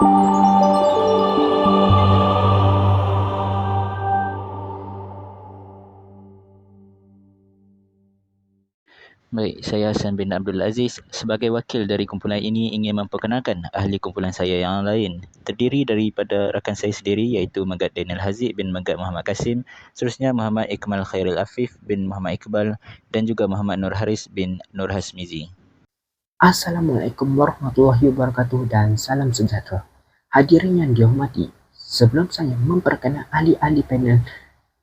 Baik, saya Hassan bin Abdul Aziz. Sebagai wakil dari kumpulan ini ingin memperkenalkan ahli kumpulan saya yang lain. Terdiri daripada rakan saya sendiri iaitu Megat Daniel Haziq bin Megat Muhammad Kasim, seterusnya Muhammad Ikmal Khairil Afif bin Muhammad Iqbal dan juga Muhammad Nur Haris bin Nur Hasmizi. Assalamualaikum warahmatullahi wabarakatuh dan salam sejahtera. Hadirin yang dihormati, sebelum saya memperkenalkan ahli-ahli panel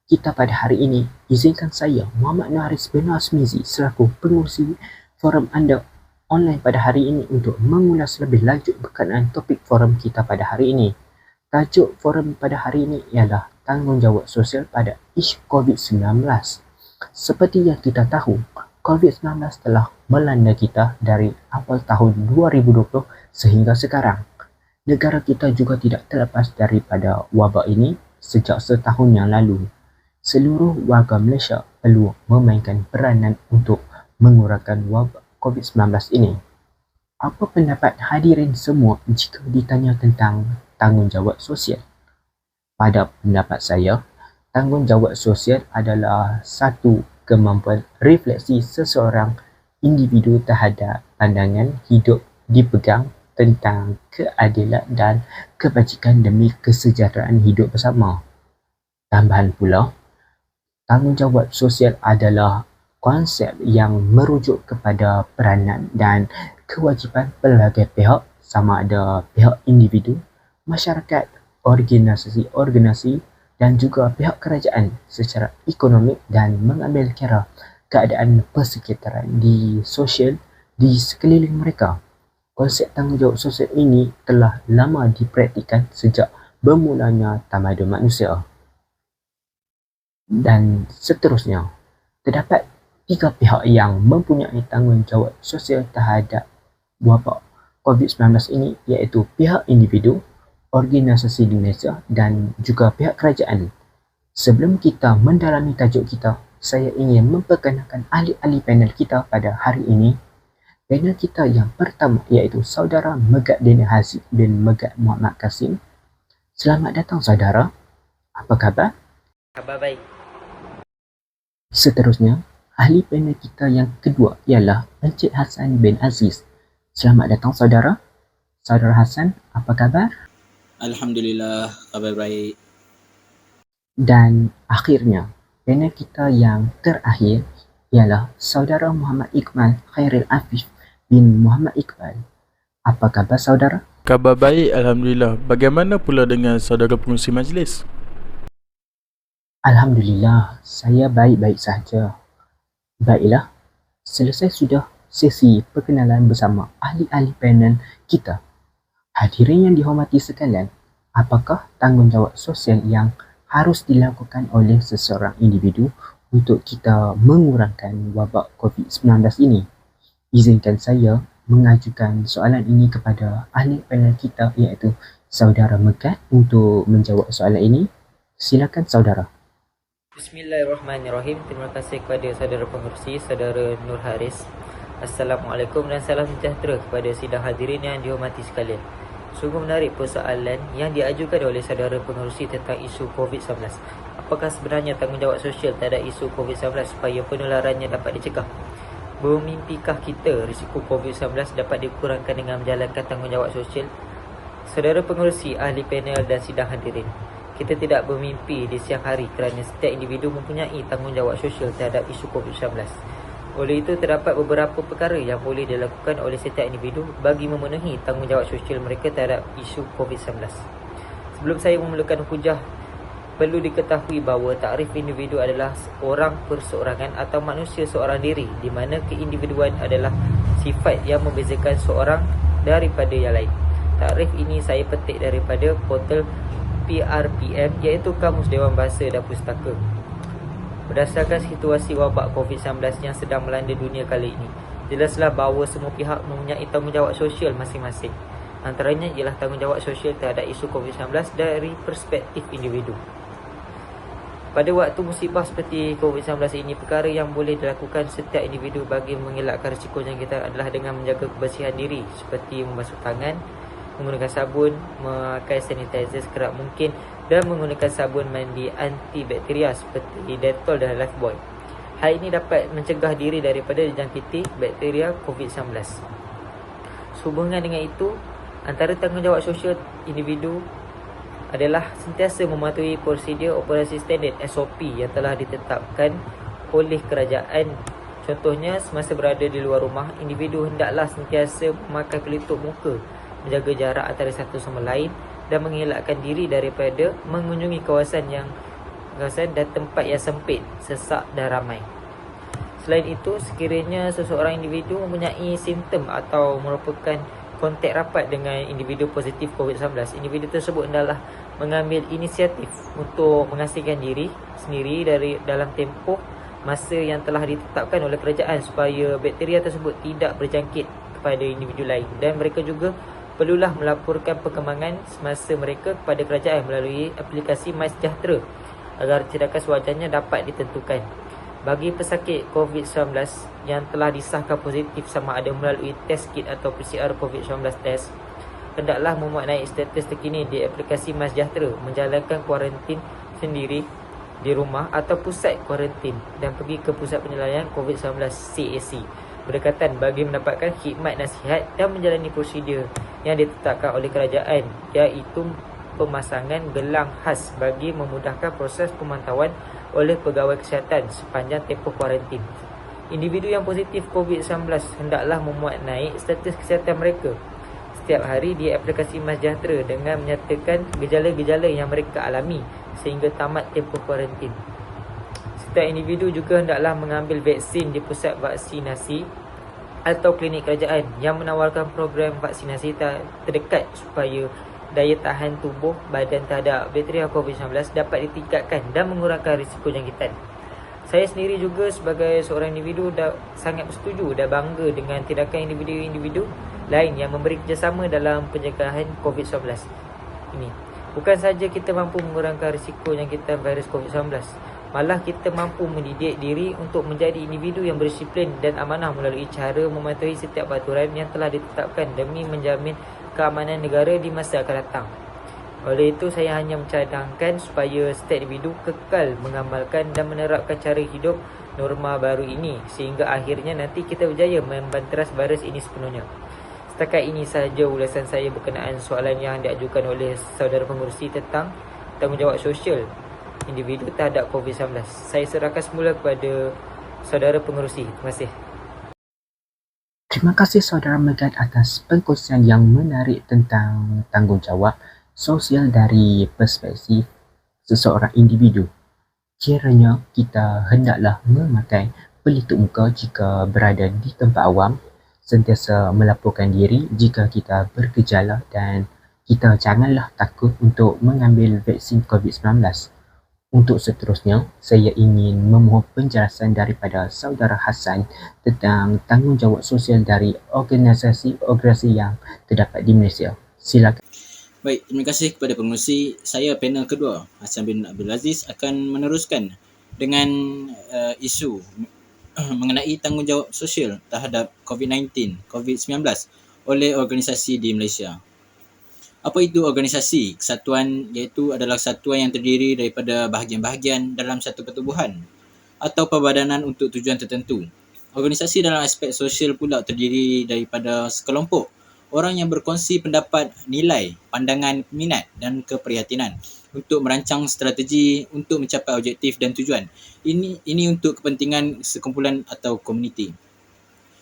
kita pada hari ini, izinkan saya, Muhammad Nur Haris bin Hasmizi, selaku pengurusi forum anda online pada hari ini untuk mengulas lebih lanjut berkenaan topik forum kita pada hari ini. Tajuk forum pada hari ini ialah tanggungjawab sosial pada isu COVID-19. Seperti yang kita tahu, COVID-19 telah melanda kita dari awal tahun 2020 sehingga sekarang. Negara kita juga tidak terlepas daripada wabak ini sejak setahun yang lalu. Seluruh warga Malaysia perlu memainkan peranan untuk mengurangkan wabak COVID-19 ini. Apa pendapat hadirin semua jika ditanya tentang tanggungjawab sosial? Pada pendapat saya, tanggungjawab sosial adalah satu kemampuan refleksi seseorang individu terhadap pandangan hidup dipegang tentang keadilan dan kebajikan demi kesejahteraan hidup bersama. Tambahan pula, tanggungjawab sosial adalah konsep yang merujuk kepada peranan dan kewajipan pelbagai pihak, sama ada pihak individu, masyarakat, organisasi-organisasi dan juga pihak kerajaan secara ekonomik dan mengambil kira keadaan persekitaran di sosial di sekeliling mereka. Konsep tanggungjawab sosial ini telah lama dipraktikkan sejak bermulanya tamadun manusia. Dan seterusnya, terdapat tiga pihak yang mempunyai tanggungjawab sosial terhadap wabak COVID-19 ini, iaitu pihak individu, organisasi di Malaysia dan juga pihak kerajaan. Sebelum kita mendalami tajuk kita, saya ingin memperkenalkan ahli-ahli panel kita pada hari ini. Panel kita yang pertama iaitu saudara Megat Daniel Haziq bin Megat Muhammad Kasim. Selamat datang saudara. Apa khabar? Khabar baik. Seterusnya, ahli panel kita yang kedua ialah Encik Hassan bin Aziz. Selamat datang saudara. Saudara Hassan, apa khabar? Alhamdulillah, khabar baik. Dan akhirnya, panel kita yang terakhir ialah saudara Muhammad Iqmal Khairil Afif bin Muhammad Iqbal. Apa khabar saudara? Khabar baik, Alhamdulillah. Bagaimana pula dengan saudara pengurusi majlis? Alhamdulillah, saya baik-baik sahaja. Baiklah, selesai sudah sesi perkenalan bersama ahli-ahli panel kita. Hadirin yang dihormati sekalian, apakah tanggungjawab sosial yang harus dilakukan oleh seseorang individu untuk kita mengurangkan wabak COVID-19 ini? Izinkan saya mengajukan soalan ini kepada ahli panel kita iaitu saudara Megat untuk menjawab soalan ini. Silakan saudara. Bismillahirrahmanirrahim. Terima kasih kepada saudara pengerusi, saudara Nur Haris. Assalamualaikum dan salam sejahtera kepada sidang hadirin yang dihormati sekalian. Sungguh menarik persoalan yang diajukan oleh saudara pengerusi tentang isu COVID-19. Apakah sebenarnya tanggungjawab sosial terhadap isu COVID-19 supaya penularannya dapat dicegah? Bermimpikah kita risiko COVID-19 dapat dikurangkan dengan menjalankan tanggungjawab sosial? Saudara pengerusi, ahli panel dan sidang hadirin, kita tidak bermimpi di siang hari kerana setiap individu mempunyai tanggungjawab sosial terhadap isu COVID-19. Oleh itu, terdapat beberapa perkara yang boleh dilakukan oleh setiap individu bagi memenuhi tanggungjawab sosial mereka terhadap isu COVID-19. Sebelum saya memulakan hujah, perlu diketahui bahawa takrif individu adalah orang perseorangan atau manusia seorang diri, di mana keindividuan adalah sifat yang membezakan seorang daripada yang lain. Takrif ini saya petik daripada portal PRPM iaitu Kamus Dewan Bahasa dan Pustaka. Berdasarkan situasi wabak COVID-19 yang sedang melanda dunia kali ini, jelaslah bahawa semua pihak mempunyai tanggungjawab sosial masing-masing. Antaranya ialah tanggungjawab sosial terhadap isu COVID-19 dari perspektif individu. Pada waktu musibah seperti COVID-19 ini, perkara yang boleh dilakukan setiap individu bagi mengelakkan risiko jangkitan adalah dengan menjaga kebersihan diri seperti membasuh tangan, menggunakan sabun, memakai sanitizer sekerap mungkin dan menggunakan sabun mandi antibakteria seperti Dettol dan Lifebuoy. Hal ini dapat mencegah diri daripada dijangkiti bakteria COVID-19. Sehubungan dengan itu, antara tanggungjawab sosial individu adalah sentiasa mematuhi prosedur operasi standard SOP yang telah ditetapkan oleh kerajaan. Contohnya, semasa berada di luar rumah, individu hendaklah sentiasa memakai pelitup muka, menjaga jarak antara satu sama lain dan mengelakkan diri daripada mengunjungi kawasan dan tempat yang sempit, sesak dan ramai. Selain itu, sekiranya seseorang individu mempunyai simptom atau merupakan kontak rapat dengan individu positif COVID-19, individu tersebut hendaklah mengambil inisiatif untuk mengasingkan diri sendiri dalam tempoh masa yang telah ditetapkan oleh kerajaan supaya bakteria tersebut tidak berjangkit kepada individu lain, dan mereka juga perlulah melaporkan perkembangan semasa mereka kepada kerajaan melalui aplikasi MySejahtera agar tindakan sewajarnya dapat ditentukan. Bagi pesakit COVID-19 yang telah disahkan positif sama ada melalui test kit atau PCR COVID-19 test, hendaklah memuat naik status terkini di aplikasi MySejahtera, menjalankan kuarantin sendiri di rumah atau pusat kuarantin dan pergi ke pusat penilaian COVID-19 CAC berdekatan bagi mendapatkan khidmat nasihat dan menjalani prosedur yang ditetapkan oleh kerajaan, iaitu pemasangan gelang khas bagi memudahkan proses pemantauan oleh pegawai kesihatan sepanjang tempoh kuarantin. Individu yang positif COVID-19 hendaklah memuat naik status kesihatan mereka setiap hari di aplikasi MySejahtera dengan menyatakan gejala-gejala yang mereka alami sehingga tamat tempoh kuarantin. Setiap individu juga hendaklah mengambil vaksin di pusat vaksinasi atau klinik kerajaan yang menawarkan program vaksinasi terdekat supaya daya tahan tubuh badan terhadap bakteria COVID-19 dapat ditingkatkan dan mengurangkan risiko jangkitan. Saya sendiri juga sebagai seorang individu sangat bersetuju dan bangga dengan tindakan individu-individu lain yang memberi kerjasama dalam pencegahan COVID-19 ini. Bukan saja kita mampu mengurangkan risiko jangkitan virus COVID-19, malah kita mampu mendidik diri untuk menjadi individu yang berdisiplin dan amanah melalui cara mematuhi setiap aturan yang telah ditetapkan demi menjamin keamanan negara di masa akan datang. Oleh itu, saya hanya mencadangkan supaya setiap individu kekal mengamalkan dan menerapkan cara hidup norma baru ini sehingga akhirnya nanti kita berjaya membanteras virus ini sepenuhnya. Setakat ini sahaja ulasan saya berkenaan soalan yang diajukan oleh saudara pengerusi tentang tanggungjawab sosial individu terhadap COVID-19. Saya serahkan semula kepada saudara pengerusi. Terima kasih. Terima kasih saudara Megat atas pengkongsian yang menarik tentang tanggungjawab sosial dari perspektif seseorang individu. Kiranya kita hendaklah memakai pelitup muka jika berada di tempat awam, sentiasa melaporkan diri jika kita bergejala dan kita janganlah takut untuk mengambil vaksin COVID-19. Untuk seterusnya, saya ingin memohon penjelasan daripada saudara Hassan tentang tanggungjawab sosial dari organisasi-organisasi yang terdapat di Malaysia. Silakan. Baik, terima kasih kepada pengerusi. Saya panel kedua, Hassan bin Abdul Aziz, akan meneruskan dengan isu mengenai tanggungjawab sosial terhadap COVID-19 oleh organisasi di Malaysia. Apa itu organisasi? Kesatuan iaitu adalah kesatuan yang terdiri daripada bahagian-bahagian dalam satu pertubuhan atau perbadanan untuk tujuan tertentu. Organisasi dalam aspek sosial pula terdiri daripada sekelompok orang yang berkongsi pendapat, nilai, pandangan, minat dan keprihatinan untuk merancang strategi untuk mencapai objektif dan tujuan. Ini untuk kepentingan sekumpulan atau komuniti.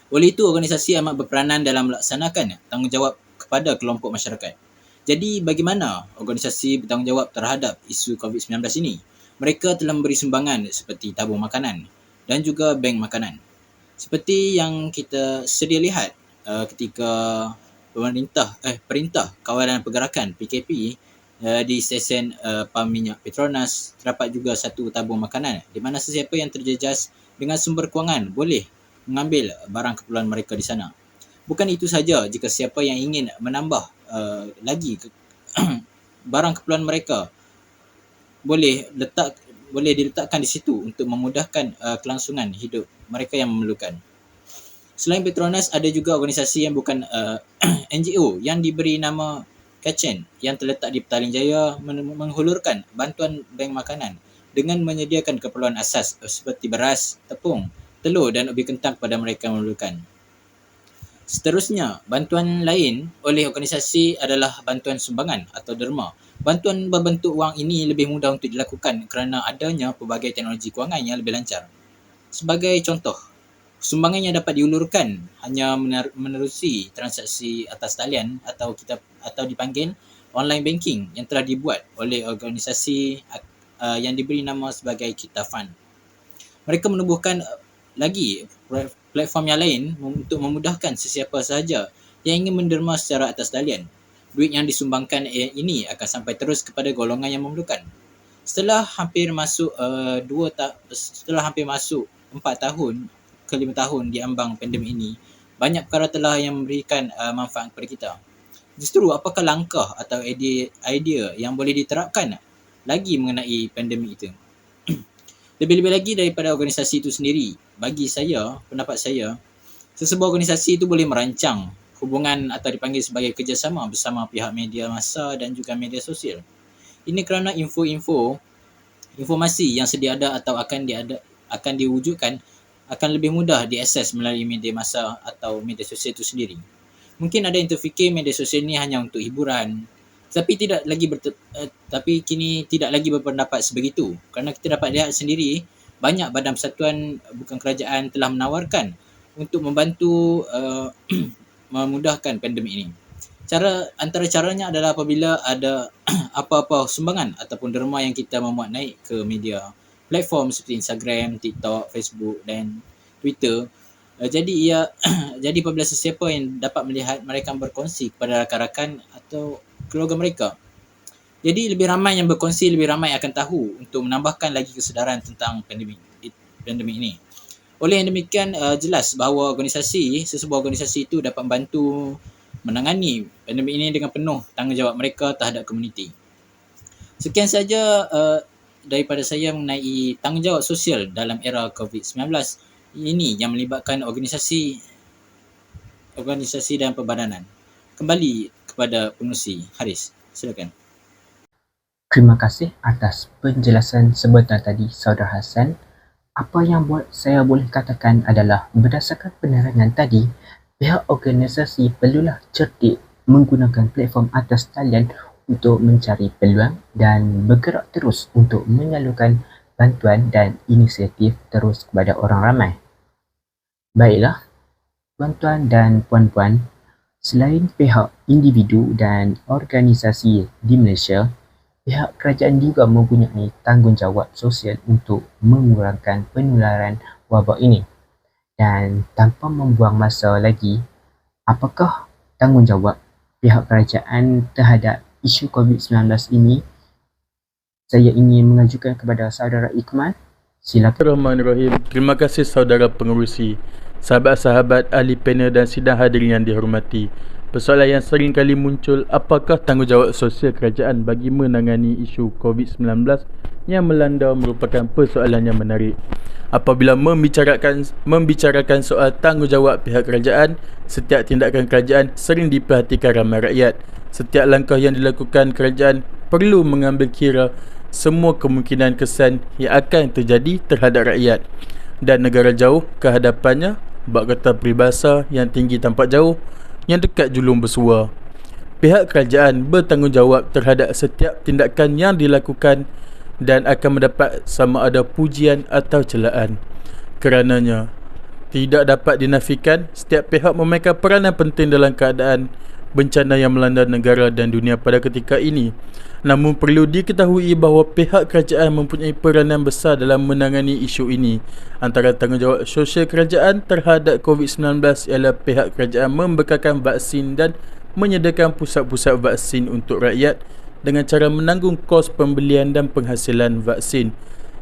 Oleh itu, organisasi amat berperanan dalam melaksanakan tanggungjawab kepada kelompok masyarakat. Jadi, bagaimana organisasi bertanggungjawab terhadap isu COVID-19 ini? Mereka telah memberi sumbangan seperti tabung makanan dan juga bank makanan. Seperti yang kita sedia lihat ketika Perintah Kawalan Pergerakan PKP di stesen pam minyak Petronas, terdapat juga satu tabung makanan di mana sesiapa yang terjejas dengan sumber kewangan boleh mengambil barang keperluan mereka di sana. Bukan itu saja, jika siapa yang ingin menambah lagi barang keperluan mereka boleh diletakkan di situ untuk memudahkan kelangsungan hidup mereka yang memerlukan. Selain Petronas, ada juga organisasi yang bukan NGO yang diberi nama Kacen yang terletak di Petaling Jaya menghulurkan bantuan bank makanan dengan menyediakan keperluan asas seperti beras, tepung, telur dan ubi kentang kepada mereka yang memerlukan. Seterusnya, bantuan lain oleh organisasi adalah bantuan sumbangan atau derma. Bantuan berbentuk wang ini lebih mudah untuk dilakukan kerana adanya pelbagai teknologi kewangan yang lebih lancar. Sebagai contoh, sumbangan yang dapat diulurkan hanya menerusi transaksi atas talian atau dipanggil online banking yang telah dibuat oleh organisasi yang diberi nama sebagai Kita Fund. Mereka menubuhkan lagi platform yang lain untuk memudahkan sesiapa sahaja yang ingin menderma secara atas talian. Duit yang disumbangkan ini akan sampai terus kepada golongan yang memerlukan. Setelah hampir masuk 4 tahun ke 5 tahun di ambang pandemik ini, banyak perkara telah yang memberikan manfaat kepada kita. Justru apakah langkah atau idea yang boleh diterapkan lagi mengenai pandemik itu? Lebih-lebih lagi daripada organisasi itu sendiri, bagi saya, pendapat saya, sesebuah organisasi itu boleh merancang hubungan atau dipanggil sebagai kerjasama bersama pihak media massa dan juga media sosial. Ini kerana informasi yang sedia ada atau akan diwujudkan akan lebih mudah diakses melalui media massa atau media sosial itu sendiri. Mungkin ada yang terfikir media sosial ini hanya untuk hiburan, tapi kini tidak lagi berpendapat sebegitu, kerana kita dapat lihat sendiri banyak badan persatuan bukan kerajaan telah menawarkan untuk membantu memudahkan pandemik ini. Antara caranya adalah apabila ada apa-apa sumbangan ataupun derma yang kita memuat naik ke media platform seperti Instagram, TikTok, Facebook dan Twitter. Jadi apabila sesiapa yang dapat melihat mereka berkongsi kepada rakan-rakan atau keluarga mereka. Jadi lebih ramai yang berkongsi, lebih ramai akan tahu untuk menambahkan lagi kesedaran tentang pandemik ini. Oleh yang demikian, jelas bahawa sesebuah organisasi itu dapat membantu menangani pandemik ini dengan penuh tanggungjawab mereka terhadap komuniti. Sekian saja daripada saya mengenai tanggungjawab sosial dalam era COVID-19 ini yang melibatkan organisasi dan perbadanan. Kembali kepada pengerusi Haris, silakan. Terima kasih atas penjelasan sebentar tadi, Saudara Hassan. Apa yang saya boleh katakan adalah berdasarkan penerangan tadi, pihak organisasi perlulah cerdik menggunakan platform atas talian untuk mencari peluang dan bergerak terus untuk menyalurkan bantuan dan inisiatif terus kepada orang ramai. Baiklah, tuan-tuan dan puan-puan, selain pihak individu dan organisasi di Malaysia, pihak kerajaan juga mempunyai tanggungjawab sosial untuk mengurangkan penularan wabak ini. Dan tanpa membuang masa lagi, apakah tanggungjawab pihak kerajaan terhadap isu COVID-19 ini? Saya ingin mengajukan kepada saudara Ikmal. Silakan. Bismillahirrahmanirrahim. Terima kasih saudara pengerusi, sahabat-sahabat ahli panel dan sidang hadirin yang dihormati. Persoalan yang sering kali muncul, apakah tanggungjawab sosial kerajaan bagi menangani isu COVID-19 yang melanda merupakan persoalan yang menarik. Apabila membicarakan soal tanggungjawab pihak kerajaan, setiap tindakan kerajaan sering diperhatikan ramai rakyat. Setiap langkah yang dilakukan kerajaan perlu mengambil kira semua kemungkinan kesan yang akan terjadi terhadap rakyat dan negara jauh kehadapannya. Bak kata peribahasa, yang tinggi tampak jauh, yang dekat julung bersua. Pihak kerajaan bertanggungjawab terhadap setiap tindakan yang dilakukan dan akan mendapat sama ada pujian atau celaan. Kerananya, tidak dapat dinafikan setiap pihak memainkan peranan penting dalam keadaan bencana yang melanda negara dan dunia pada ketika ini. Namun perlu diketahui bahawa pihak kerajaan mempunyai peranan besar dalam menangani isu ini. Antara tanggungjawab sosial kerajaan terhadap COVID-19 ialah pihak kerajaan membekalkan vaksin dan menyediakan pusat-pusat vaksin untuk rakyat dengan cara menanggung kos pembelian dan penghasilan vaksin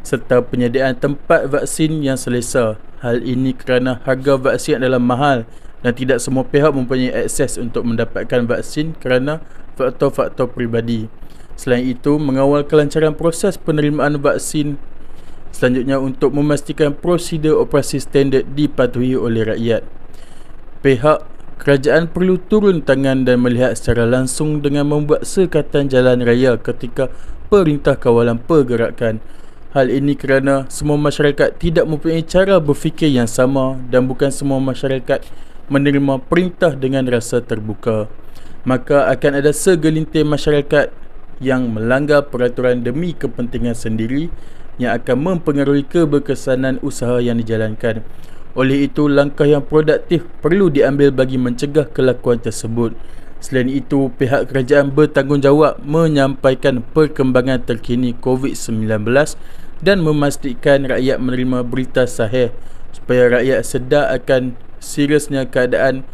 serta penyediaan tempat vaksin yang selesa. Hal ini kerana harga vaksin adalah mahal dan tidak semua pihak mempunyai akses untuk mendapatkan vaksin kerana faktor-faktor peribadi. Selain itu, mengawal kelancaran proses penerimaan vaksin. Selanjutnya, untuk memastikan prosedur operasi standard dipatuhi oleh rakyat. Pihak kerajaan perlu turun tangan dan melihat secara langsung dengan membuat sekatan jalan raya ketika Perintah Kawalan Pergerakan. Hal ini kerana semua masyarakat tidak mempunyai cara berfikir yang sama dan bukan semua masyarakat menerima perintah dengan rasa terbuka. Maka akan ada segelintir masyarakat yang melanggar peraturan demi kepentingan sendiri yang akan mempengaruhi keberkesanan usaha yang dijalankan. Oleh itu, langkah yang produktif perlu diambil bagi mencegah kelakuan tersebut. Selain itu, pihak kerajaan bertanggungjawab menyampaikan perkembangan terkini COVID-19 dan memastikan rakyat menerima berita sahih supaya rakyat sedar akan seriusnya keadaan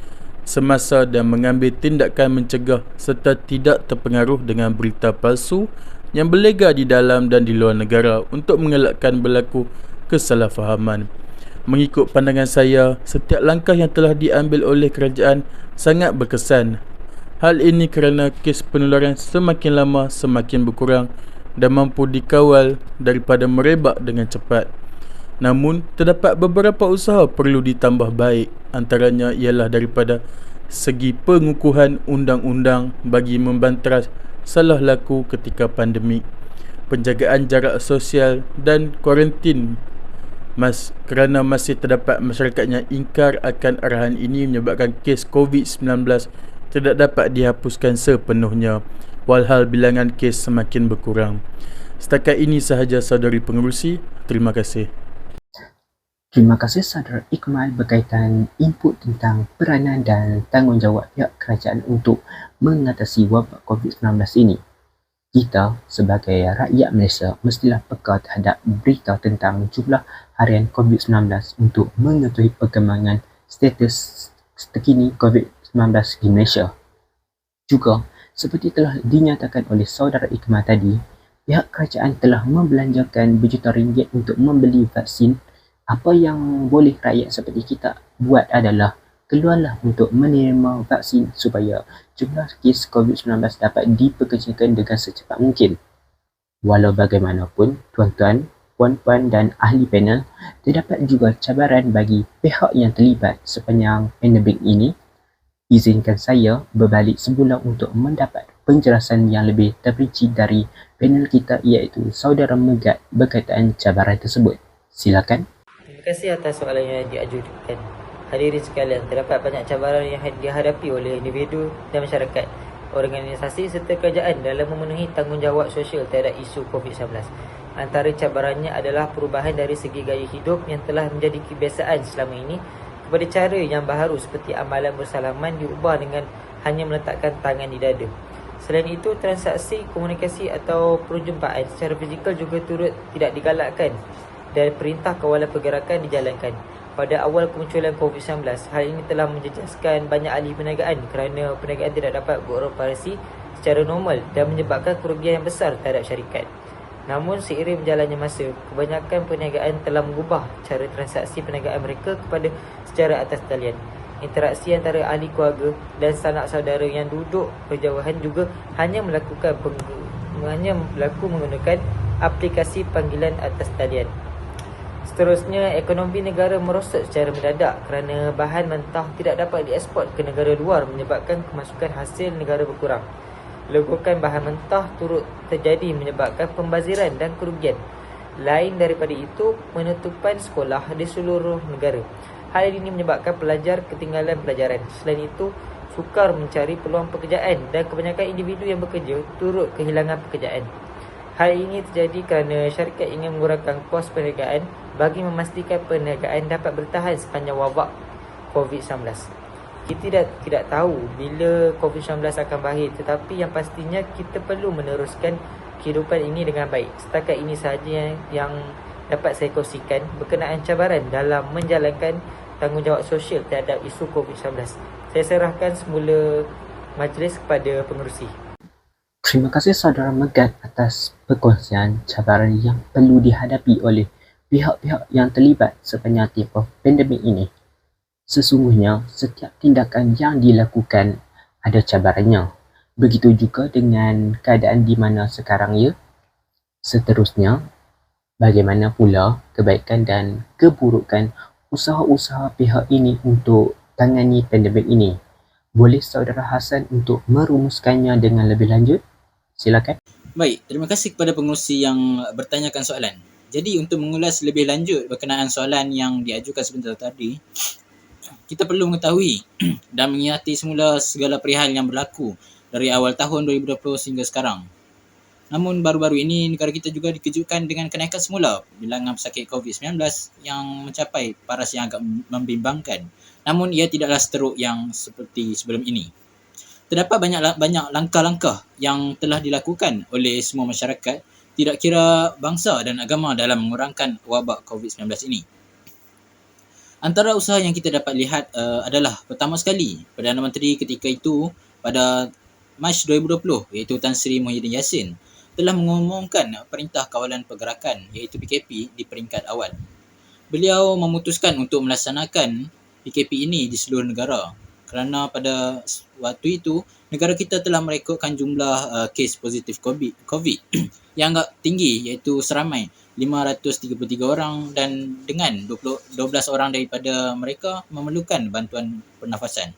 semasa dan mengambil tindakan mencegah serta tidak terpengaruh dengan berita palsu yang berlega di dalam dan di luar negara untuk mengelakkan berlaku kesalahfahaman. Mengikut pandangan saya, setiap langkah yang telah diambil oleh kerajaan sangat berkesan. Hal ini kerana kes penularan semakin lama semakin berkurang dan mampu dikawal daripada merebak dengan cepat. Namun, terdapat beberapa usaha perlu ditambah baik. Antaranya ialah daripada segi pengukuhan undang-undang bagi membanteras salah laku ketika pandemik, penjagaan jarak sosial dan kuarantin kerana masih terdapat masyarakat yang ingkar akan arahan ini menyebabkan kes COVID-19 tidak dapat dihapuskan sepenuhnya walhal bilangan kes semakin berkurang. Setakat ini sahaja saudari pengerusi. Terima kasih. Terima kasih Saudara Ikmal berkaitan input tentang peranan dan tanggungjawab pihak kerajaan untuk mengatasi wabak COVID-19 ini. Kita sebagai rakyat Malaysia mestilah peka terhadap berita tentang jumlah harian COVID-19 untuk mengetahui perkembangan status terkini COVID-19 di Malaysia. Juga, seperti telah dinyatakan oleh Saudara Ikmal tadi, pihak kerajaan telah membelanjakan berjuta ringgit untuk membeli vaksin. Apa yang boleh rakyat seperti kita buat adalah keluarlah untuk menerima vaksin supaya jumlah kes COVID-19 dapat dipekerjakan dengan secepat mungkin. Walau bagaimanapun, tuan-tuan, puan-puan dan ahli panel, terdapat juga cabaran bagi pihak yang terlibat sepanjang pandemik ini. Izinkan saya berbalik semula untuk mendapat penjelasan yang lebih terperinci dari panel kita iaitu Saudara Megat berkaitan cabaran tersebut. Silakan. Terima kasih atas soalan yang diajukan. Hadirin sekalian, terdapat banyak cabaran yang dihadapi oleh individu dan masyarakat, organisasi serta kerajaan dalam memenuhi tanggungjawab sosial terhadap isu COVID-19. Antara cabarannya adalah perubahan dari segi gaya hidup yang telah menjadi kebiasaan selama ini kepada cara yang baharu seperti amalan bersalaman diubah dengan hanya meletakkan tangan di dada. Selain itu, transaksi, komunikasi atau perjumpaan secara fizikal juga turut tidak digalakkan dan Perintah Kawalan Pergerakan dijalankan. Pada awal kemunculan COVID-19, hal ini telah menjejaskan banyak ahli perniagaan kerana perniagaan tidak dapat beroperasi secara normal dan menyebabkan kerugian yang besar terhadap syarikat. Namun, seiring berjalannya masa, kebanyakan perniagaan telah mengubah cara transaksi perniagaan mereka kepada secara atas talian. Interaksi antara ahli keluarga dan sanak saudara yang duduk berjauhan juga hanya berlaku menggunakan aplikasi panggilan atas talian. Seterusnya, ekonomi negara merosot secara mendadak kerana bahan mentah tidak dapat dieksport ke negara luar menyebabkan kemasukan hasil negara berkurang. Legokan bahan mentah turut terjadi menyebabkan pembaziran dan kerugian. Lain daripada itu, penutupan sekolah di seluruh negara. Hal ini menyebabkan pelajar ketinggalan pelajaran. Selain itu, sukar mencari peluang pekerjaan dan kebanyakan individu yang bekerja turut kehilangan pekerjaan. Hal ini terjadi kerana syarikat ingin mengurangkan kos perniagaan bagi memastikan perniagaan dapat bertahan sepanjang wabak COVID-19. Kita tidak tahu bila COVID-19 akan berakhir, tetapi yang pastinya kita perlu meneruskan kehidupan ini dengan baik. Setakat ini sahaja yang dapat saya kongsikan berkenaan cabaran dalam menjalankan tanggungjawab sosial terhadap isu COVID-19. Saya serahkan semula majlis kepada pengerusi. Terima kasih Saudara Megat atas perkongsian cabaran yang perlu dihadapi oleh pihak-pihak yang terlibat sepanjang tempoh pandemik ini. Sesungguhnya, setiap tindakan yang dilakukan ada cabarannya. Begitu juga dengan keadaan di mana sekarang ya. Seterusnya, bagaimana pula kebaikan dan keburukan usaha-usaha pihak ini untuk tangani pandemik ini? Boleh Saudara Hasan untuk merumuskannya dengan lebih lanjut? Silakan. Baik, terima kasih kepada pengerusi yang bertanyakan soalan. Jadi untuk mengulas lebih lanjut berkenaan soalan yang diajukan sebentar tadi, kita perlu mengetahui dan mengingatkan semula segala perihal yang berlaku dari awal tahun 2020 sehingga sekarang. Namun baru-baru ini negara kita juga dikejutkan dengan kenaikan semula bilangan pesakit COVID-19 yang mencapai paras yang agak membimbangkan. Namun ia tidaklah seteruk yang seperti sebelum ini. Terdapat banyak langkah-langkah yang telah dilakukan oleh semua masyarakat, tidak kira bangsa dan agama dalam mengurangkan wabak COVID-19 ini. Antara usaha yang kita dapat lihat adalah pertama sekali, Perdana Menteri ketika itu pada Mac 2020 iaitu Tan Sri Muhyiddin Yassin telah mengumumkan Perintah Kawalan Pergerakan iaitu PKP di peringkat awal. Beliau memutuskan untuk melaksanakan PKP ini di seluruh negara kerana pada waktu itu negara kita telah merekodkan jumlah kes positif COVID yang agak tinggi iaitu seramai 533 orang dan dengan 12 orang daripada mereka memerlukan bantuan pernafasan.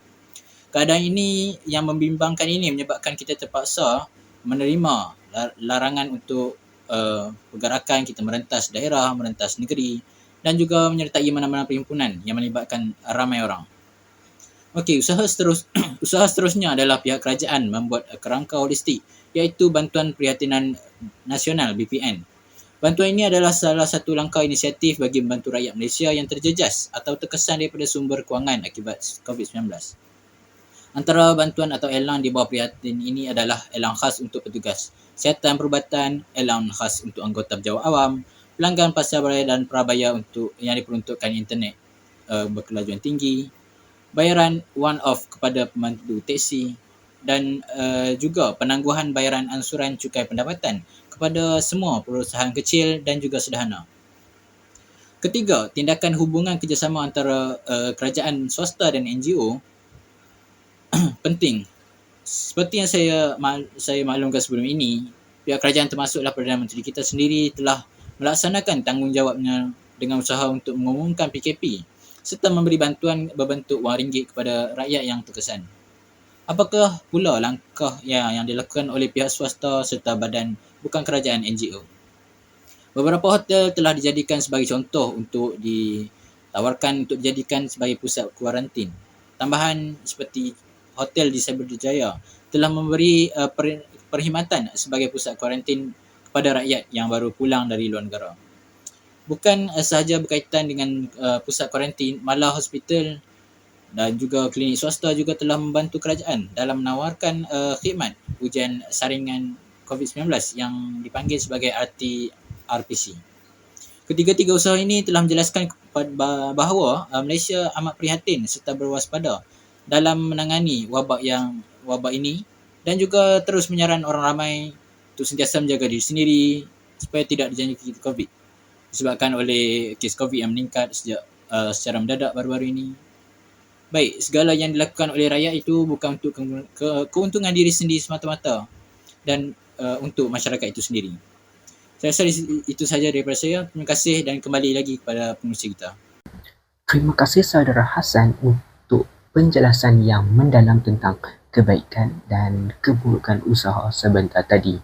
Keadaan ini yang membimbangkan ini menyebabkan kita terpaksa menerima larangan untuk pergerakan, kita merentas daerah, merentas negeri dan juga menyertai mana-mana perhimpunan yang melibatkan ramai orang. Okey, usaha seterusnya adalah pihak kerajaan membuat kerangka holistik iaitu Bantuan Perhatian Nasional BPN. Bantuan ini adalah salah satu langkah inisiatif bagi membantu rakyat Malaysia yang terjejas atau terkesan daripada sumber kewangan akibat COVID-19. Antara bantuan atau elang di bawah perhatian ini adalah elang khas untuk petugas kesihatan perubatan, elang khas untuk anggota pejabat awam, pelanggan pasar raya dan prabayar untuk yang diperuntukkan internet berkelajuan tinggi, bayaran one-off kepada pemandu teksi dan juga penangguhan bayaran ansuran cukai pendapatan kepada semua perusahaan kecil dan juga sederhana. Ketiga, tindakan hubungan kerjasama antara kerajaan swasta dan NGO penting. Seperti yang saya maklumkan sebelum ini, pihak kerajaan termasuklah Perdana Menteri kita sendiri telah melaksanakan tanggungjawabnya dengan usaha untuk mengumumkan PKP serta memberi bantuan berbentuk wang ringgit kepada rakyat yang terkesan. Apakah pula langkah yang dilakukan oleh pihak swasta serta badan bukan kerajaan NGO? Beberapa hotel telah dijadikan sebagai contoh untuk ditawarkan untuk dijadikan sebagai pusat kuarantin. Tambahan seperti Hotel di Cyberjaya telah memberi perkhidmatan sebagai pusat kuarantin kepada rakyat yang baru pulang dari luar negara. Bukan sahaja berkaitan dengan pusat kuarantin, malah hospital dan juga klinik swasta juga telah membantu kerajaan dalam menawarkan khidmat ujian saringan COVID-19 yang dipanggil sebagai RT-RPC. Ketiga-tiga usaha ini telah menjelaskan bahawa Malaysia amat prihatin serta berwaspada dalam menangani wabak ini dan juga terus menyaran orang ramai untuk sentiasa menjaga diri sendiri supaya tidak dijangkiti COVID disebabkan oleh kes COVID yang meningkat secara mendadak baru-baru ini. Baik, segala yang dilakukan oleh rakyat itu bukan untuk keuntungan diri sendiri semata-mata dan untuk masyarakat itu sendiri. Saya rasa itu sahaja daripada saya. Terima kasih dan kembali lagi kepada pengurusi kita. Terima kasih Saudara Hasan untuk penjelasan yang mendalam tentang kebaikan dan keburukan usaha sebentar tadi.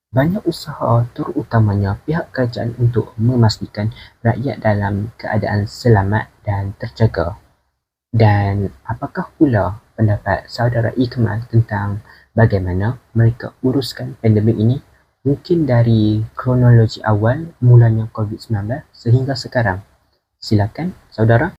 Banyak usaha terutamanya pihak kerajaan untuk memastikan rakyat dalam keadaan selamat dan terjaga. Dan apakah pula pendapat Saudara Ikmal tentang bagaimana mereka uruskan pandemik ini? Mungkin dari kronologi awal mulanya COVID-19 sehingga sekarang. Silakan Saudara.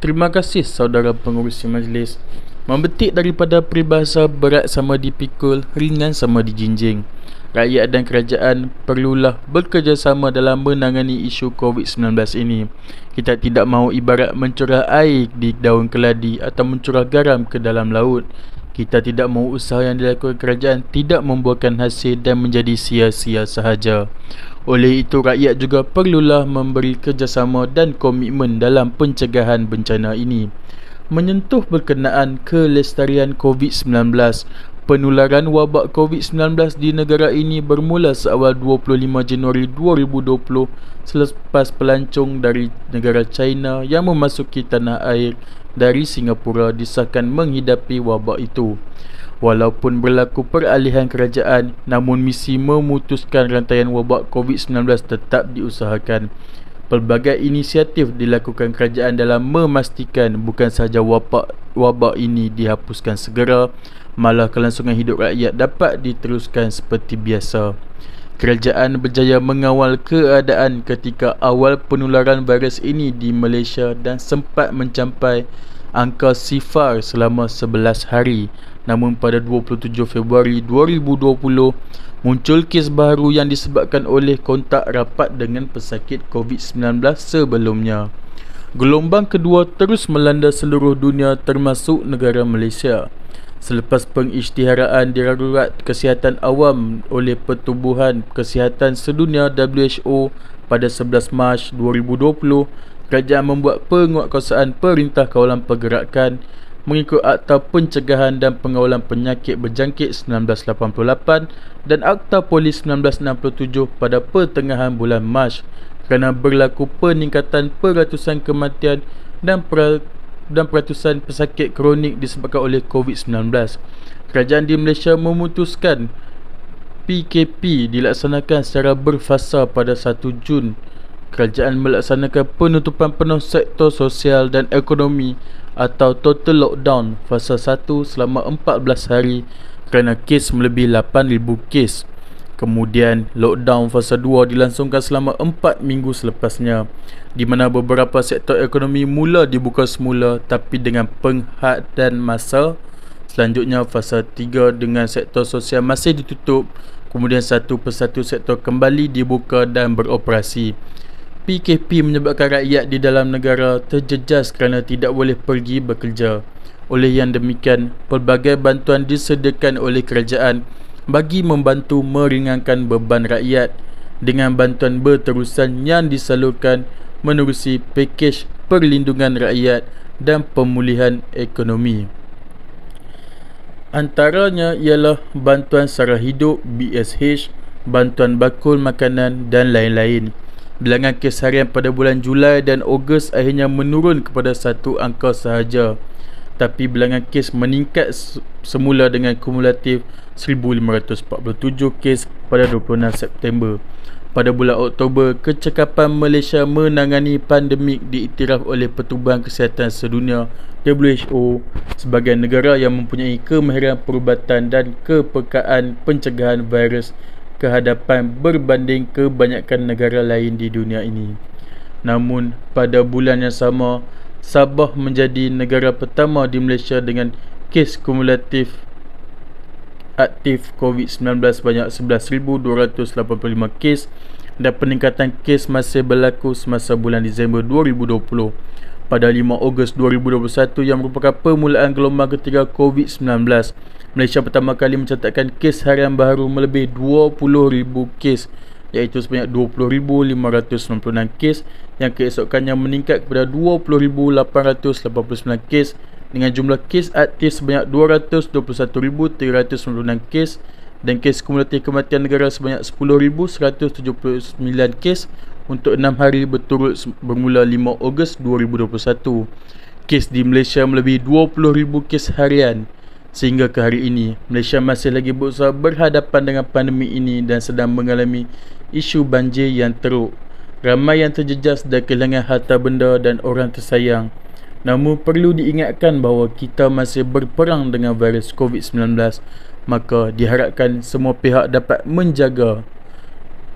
Terima kasih saudara pengurusi majlis. Membetik daripada peribahasa berat sama dipikul, ringan sama dijinjing. Rakyat dan kerajaan perlulah bekerjasama dalam menangani isu COVID-19 ini. Kita tidak mahu ibarat mencurah air di daun keladi atau mencurah garam ke dalam laut. Kita tidak mahu usaha yang dilakukan kerajaan tidak membuahkan hasil dan menjadi sia-sia sahaja. Oleh itu rakyat juga perlulah memberi kerjasama dan komitmen dalam pencegahan bencana ini. Menyentuh berkenaan kelestarian COVID-19, penularan wabak COVID-19 di negara ini bermula seawal 25 Januari 2020 selepas pelancong dari negara China yang memasuki tanah air dari Singapura disahkan menghidapi wabak itu. Walaupun berlaku peralihan kerajaan, namun misi memutuskan rantaian wabak COVID-19 tetap diusahakan. Pelbagai inisiatif dilakukan kerajaan dalam memastikan bukan sahaja wabak ini dihapuskan segera, malah kelangsungan hidup rakyat dapat diteruskan seperti biasa. Kerajaan berjaya mengawal keadaan ketika awal penularan virus ini di Malaysia dan sempat mencapai angka sifar selama 11 hari. Namun pada 27 Februari 2020, muncul kes baru yang disebabkan oleh kontak rapat dengan pesakit COVID-19 sebelumnya. Gelombang kedua terus melanda seluruh dunia termasuk negara Malaysia. Selepas pengisytiharaan darurat kesihatan awam oleh Pertubuhan Kesihatan Sedunia WHO pada 11 Mac 2020, kerajaan membuat penguatkuasaan Perintah Kawalan Pergerakan mengikut Akta Pencegahan dan Pengawalan Penyakit Berjangkit 1988 dan Akta Polis 1967 pada pertengahan bulan Mac kerana berlaku peningkatan peratusan kematian dan peratusan pesakit kronik disebabkan oleh COVID-19. Kerajaan di Malaysia memutuskan PKP dilaksanakan secara berfasa pada 1 Jun. Kerajaan melaksanakan penutupan penuh sektor sosial dan ekonomi atau total lockdown fasa 1 selama 14 hari kerana kes melebihi 8,000 kes. Kemudian lockdown fasa 2 dilangsungkan selama 4 minggu selepasnya, di mana beberapa sektor ekonomi mula dibuka semula tapi dengan penghaddan masa. Selanjutnya fasa 3 dengan sektor sosial masih ditutup, kemudian satu persatu sektor kembali dibuka dan beroperasi. PKP menyebabkan rakyat di dalam negara terjejas kerana tidak boleh pergi bekerja. Oleh yang demikian, pelbagai bantuan disediakan oleh kerajaan bagi membantu meringankan beban rakyat dengan bantuan berterusan yang disalurkan menerusi pakej perlindungan rakyat dan pemulihan ekonomi. Antaranya ialah bantuan sara hidup BSH, bantuan bakul makanan dan lain-lain. Bilangan kes harian pada bulan Julai dan Ogos akhirnya menurun kepada satu angka sahaja. Tapi bilangan kes meningkat semula dengan kumulatif 1,547 kes pada 26 September. Pada bulan Oktober, kecekapan Malaysia menangani pandemik diiktiraf oleh Pertubuhan Kesihatan Sedunia WHO sebagai negara yang mempunyai kemahiran perubatan dan kepekaan pencegahan virus kehadapan berbanding kebanyakan negara lain di dunia ini. Namun, pada bulan yang sama, Sabah menjadi negara pertama di Malaysia dengan kes kumulatif aktif COVID-19 sebanyak 11,285 kes dan peningkatan kes masih berlaku semasa bulan Disember 2020. Pada 5 Ogos 2021 yang merupakan permulaan gelombang ketiga COVID-19, Malaysia pertama kali mencatatkan kes harian baru melebihi 20,000 kes, iaitu sebanyak 20,596 kes yang keesokannya meningkat kepada 20,889 kes dengan jumlah kes aktif sebanyak 221,396 kes dan kes kumulatif kematian negara sebanyak 10,179 kes untuk 6 hari berturut bermula 5 Ogos 2021. Kes di Malaysia melebihi 20,000 kes harian. Sehingga ke hari ini, Malaysia masih lagi berusaha berhadapan dengan pandemik ini dan sedang mengalami isu banjir yang teruk. Ramai yang terjejas dan kehilangan harta benda dan orang tersayang. Namun perlu diingatkan bahawa kita masih berperang dengan virus COVID-19, maka diharapkan semua pihak dapat menjaga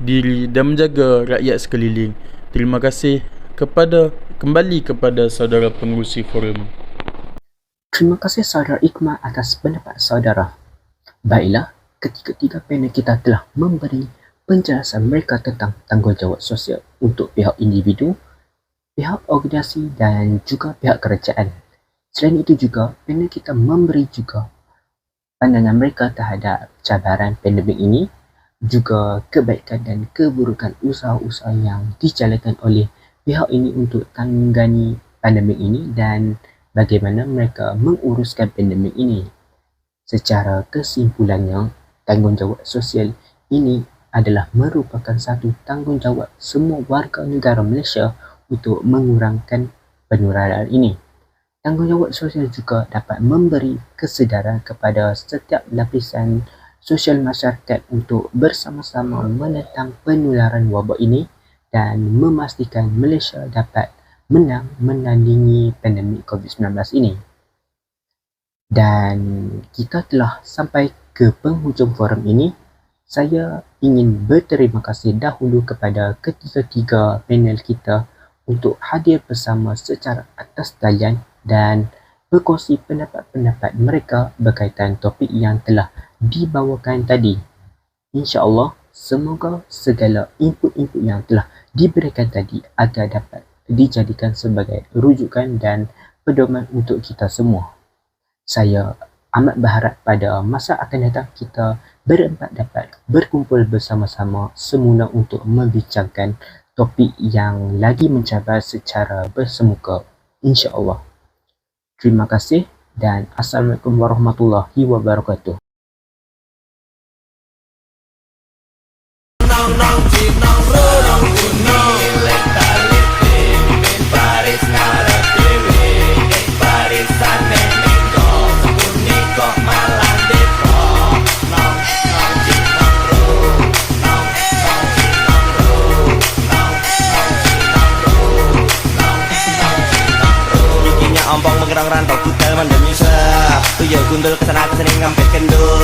diri dan menjaga rakyat sekeliling. Terima kasih kembali kepada saudara pengerusi forum. Terima kasih saudara Ikmal atas pendapat saudara. Baiklah, ketiga-tiga panel kita telah memberi penjelasan mereka tentang tanggungjawab sosial untuk pihak individu, pihak organisasi dan juga pihak kerajaan. Selain itu juga, panel kita memberi juga pandangan mereka terhadap cabaran pandemik ini, juga kebaikan dan keburukan usaha-usaha yang dijalankan oleh pihak ini untuk tangani pandemik ini dan bagaimana mereka menguruskan pandemik ini. Secara kesimpulannya, tanggungjawab sosial ini adalah merupakan satu tanggungjawab semua warga negara Malaysia untuk mengurangkan penularan ini. Tanggungjawab sosial juga dapat memberi kesedaran kepada setiap lapisan sosial masyarakat untuk bersama-sama menentang penularan wabak ini dan memastikan Malaysia dapat menang menandingi pandemik COVID-19 ini. Dan kita telah sampai ke penghujung forum ini. Saya ingin berterima kasih dahulu kepada ketiga-tiga panel kita untuk hadir bersama secara atas talian dan berkongsi pendapat-pendapat mereka berkaitan topik yang telah dibawakan tadi. InsyaAllah, semoga segala input-input yang telah diberikan tadi agar dapat dijadikan sebagai rujukan dan pedoman untuk kita semua. Saya amat berharap pada masa akan datang kita berempat dapat berkumpul bersama-sama semula untuk membincangkan topik yang lagi mencabar secara bersemuka, insya-Allah. Terima kasih dan Assalamualaikum warahmatullahi wabarakatuh. Ompong menggerang rantau kutel mandemi sep Tuyul gundul kesana kesini ngampet kendul